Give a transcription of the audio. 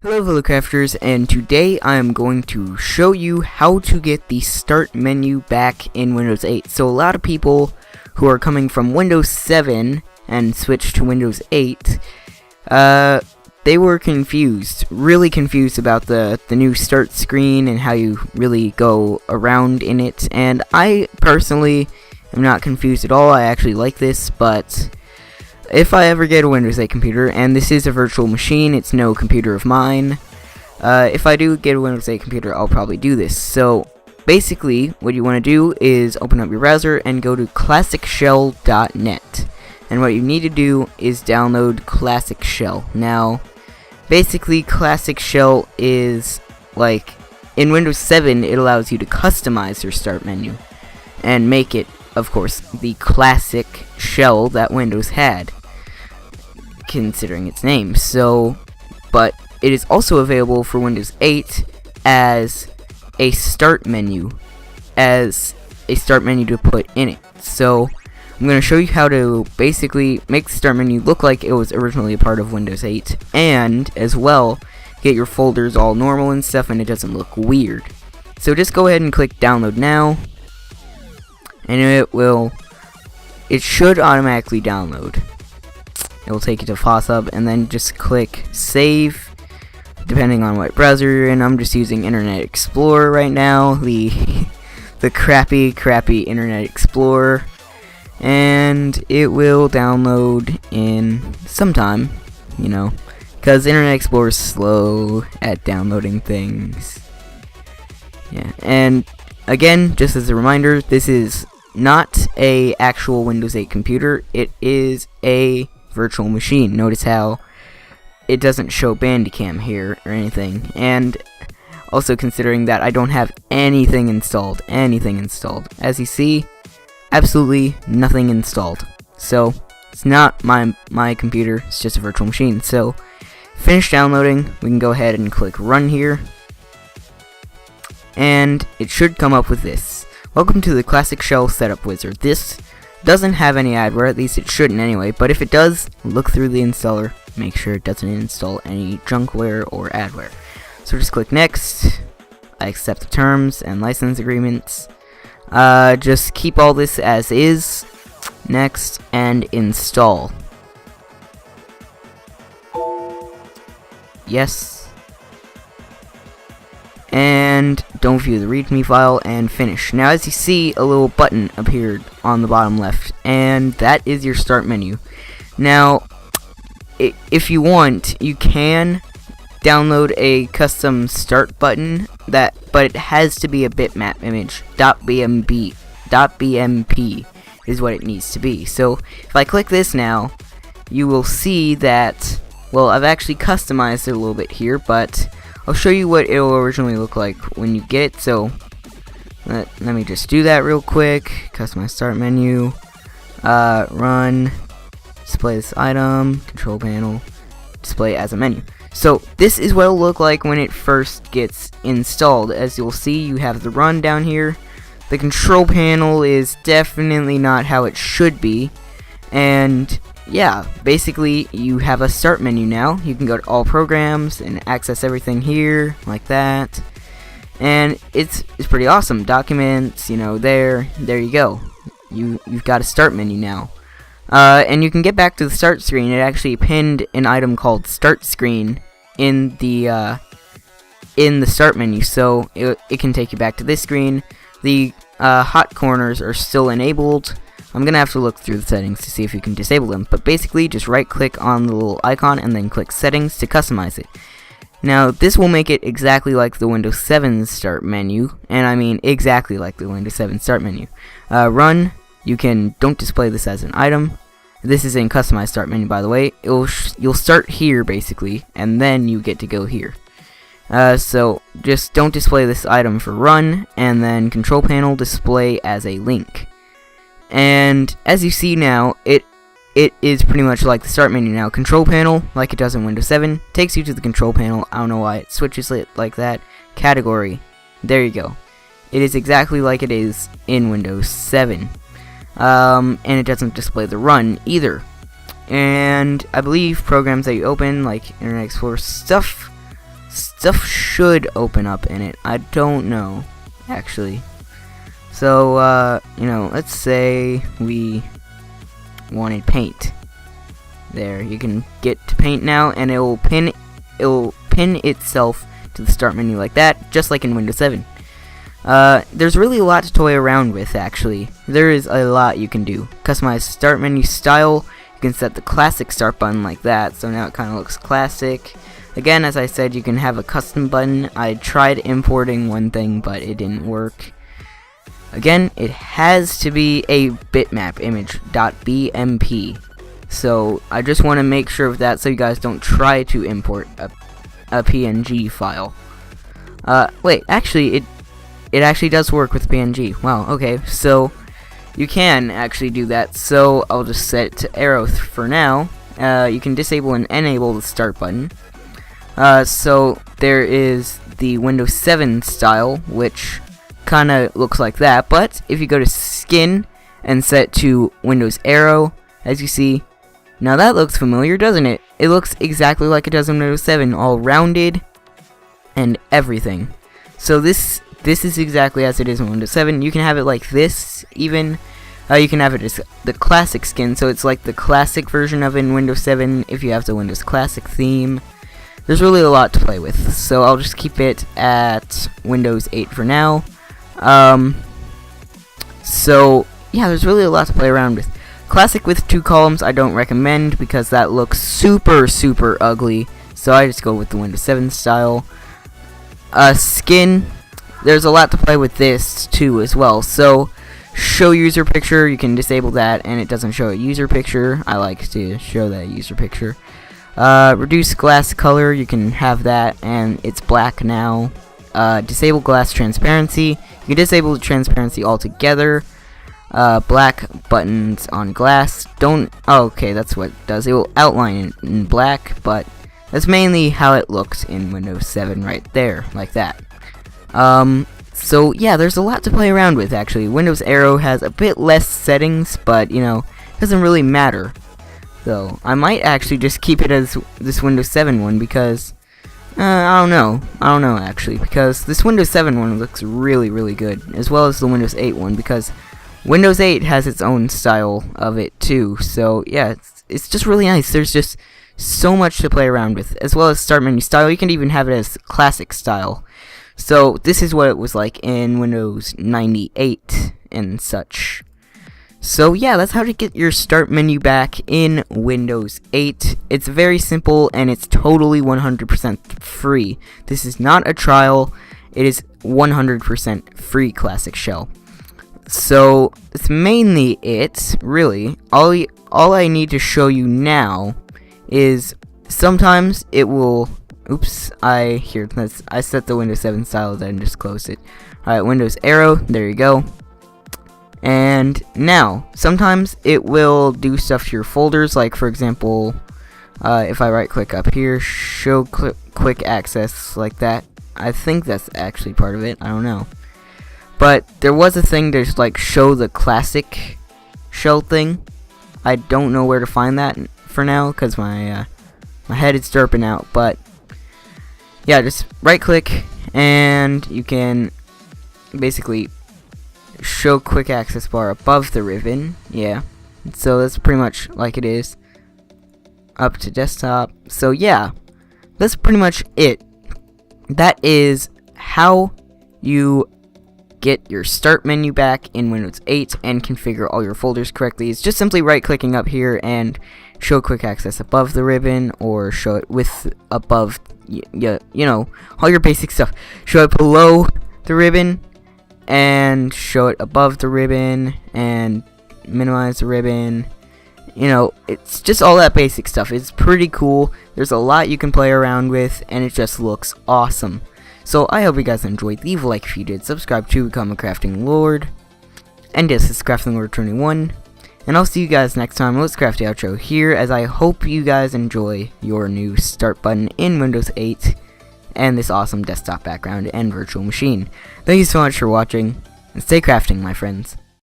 Hello fellow crafters, and today I am going to show you how to get the start menu back in Windows 8. So a lot of people who are coming from Windows 7 and switched to Windows 8, they were confused, really confused about the new start screen and how you really go around in it. And I personally am not confused at all. I actually like this, but if I ever get a Windows 8 computer, and this is a virtual machine, it's no computer of mine, if I do get a Windows 8 computer, I'll probably do this. So, basically, what you want to do is open up your browser and go to classicshell.net. And what you need to do is download Classic Shell. Now, basically, Classic Shell is, like, in Windows 7, it allows you to customize your start menu and make it, of course, the classic shell that Windows had, considering its name. So, but it is also available for Windows 8 as a start menu, to put in it. So, I'm going to show you how to basically make the start menu look like it was originally a part of Windows 8, and as well get your folders all normal and stuff, and it doesn't look weird. So just go ahead and click download now, and it should automatically download. It will take you to FOSSHub, and then just click save, depending on what browser you're in. I'm just using Internet Explorer right now, the crappy Internet Explorer, and it will download in some time, because Internet Explorer is slow at downloading things. Yeah, and again, just as a reminder, this is not a actual Windows 8 computer. It is a virtual machine. Notice how it doesn't show Bandicam here or anything. And also considering that I don't have anything installed. As you see, absolutely nothing installed. So it's not my computer. It's just a virtual machine. So finish downloading. We can go ahead and click run here, and it should come up with this. Welcome to the Classic Shell Setup Wizard. This doesn't have any adware, at least it shouldn't anyway, but if it does, look through the installer, make sure it doesn't install any junkware or adware. So just click next. I accept the terms and license agreements. Just keep all this as is. Next, and install. Yes. And don't view the readme file, and finish. Now as you see, a little button appeared on the bottom left, and that is your start menu. Now if you want, you can download a custom start button, but it has to be a bitmap image. .bmp is what it needs to be. So if I click this now, you will see that, well, I've actually customized it a little bit here, but I'll show you what it will originally look like when you get it. So let me just do that real quick. Customize start menu, run, display this item, control panel, display as a menu. So this is what it'll look like when it first gets installed. As you'll see, you have the run down here. The control panel is definitely not how it should be, and yeah, basically you have a start menu now. You can go to all programs and access everything here like that, and it's pretty awesome. Documents, there you go. You've got a start menu now, and you can get back to the start screen. It actually pinned an item called start screen in the start menu, so it can take you back to this screen. The hot corners are still enabled. I'm gonna have to look through the settings to see if you can disable them, but basically just right click on the little icon and then click settings to customize it. Now this will make it exactly like the Windows 7 start menu, and I mean exactly like the Windows 7 start menu. Run, don't display this as an item. This is in customized start menu, by the way. You'll start here basically, and then you get to go here. So just don't display this item for run, and then control panel, display as a link. And as you see now, it is pretty much like the start menu now. Control panel, like it does in Windows 7, takes you to the control panel. I don't know why it switches it like that. Category, there you go. It is exactly like it is in Windows 7. And it doesn't display the run either. And I believe programs that you open, like Internet Explorer stuff, stuff should open up in it. I don't know, actually. So, you know, let's say we wanted paint. There, you can get to paint now, and it will pin itself to the start menu like that, just like in Windows 7. There's really a lot to toy around with, actually. There is a lot you can do. Customize start menu style. You can set the classic start button like that, so now it kind of looks classic. Again, as I said, you can have a custom button. I tried importing one thing, but it didn't work. Again, it has to be a bitmap image .bmp. So I just want to make sure of that so you guys don't try to import a PNG file. Wait, actually, it actually does work with PNG. Wow, okay, so you can actually do that. So I'll just set it to arrow for now. You can disable and enable the start button. So there is the Windows 7 style, which kind of looks like that, but if you go to skin and set to Windows arrow, as you see, now that looks familiar, doesn't it? It looks exactly like it does in Windows 7, all rounded and everything. So this is exactly as it is in Windows 7. You can have it like this, even. You can have it as the classic skin, so it's like the classic version of it in Windows 7 if you have the Windows Classic theme. There's really a lot to play with, so I'll just keep it at Windows 8 for now. So yeah, there's really a lot to play around with. Classic with 2 columns I don't recommend because that looks super ugly, so I just go with the Windows 7 style. Skin, there's a lot to play with this too as well. So show user picture, you can disable that and it doesn't show a user picture. I like to show that user picture. Reduce glass color, you can have that and it's black now. Disable glass transparency, you can disable the transparency altogether. Black buttons on glass don't. Oh, okay, that's what it does. It will outline it in black, but that's mainly how it looks in Windows 7 right there, like that. So yeah, there's a lot to play around with actually. Windows Arrow has a bit less settings, but you know, it doesn't really matter. Though I might actually just keep it as this Windows 7 one because I don't know actually, because this Windows 7 one looks really good, as well as the Windows 8 one, because Windows 8 has its own style of it too. So yeah, it's just really nice. There's just so much to play around with, as well as start menu style. You can even have it as classic style. So this is what it was like in Windows 98 and such. So yeah, that's how to get your start menu back in Windows 8. It's very simple and it's totally 100% free. This is not a trial. It is 100% free Classic Shell. So it's mainly it, really. All I need to show you now is sometimes it will. Oops, I set the Windows 7 style then just closed it. Alright, Windows Arrow, there you go. And now, sometimes it will do stuff to your folders, like for example, if I right click up here, show quick access like that. I think that's actually part of it, I don't know. But there was a thing to like show the classic shell thing. I don't know where to find that for now because my head is derping out. But yeah, just right click and you can basically show quick access bar above the ribbon. Yeah, so that's pretty much like it is. Up to desktop. So yeah, that's pretty much it. That is how you get your start menu back in Windows 8 and configure all your folders correctly. It's just simply right clicking up here and show quick access above the ribbon, or show it with above, you know, all your basic stuff. Show it below the ribbon and show it above the ribbon and minimize the ribbon. You know, it's just all that basic stuff. It's pretty cool. There's a lot you can play around with and it just looks awesome. So I hope you guys enjoyed. Leave a like if you did. Subscribe to become a Crafting Lord. And this is Crafting Lord 21. And I'll see you guys next time. Let's craft the outro here, as I hope you guys enjoy your new start button in Windows 8 and this awesome desktop background and virtual machine. Thank you so much for watching, and stay crafting, my friends.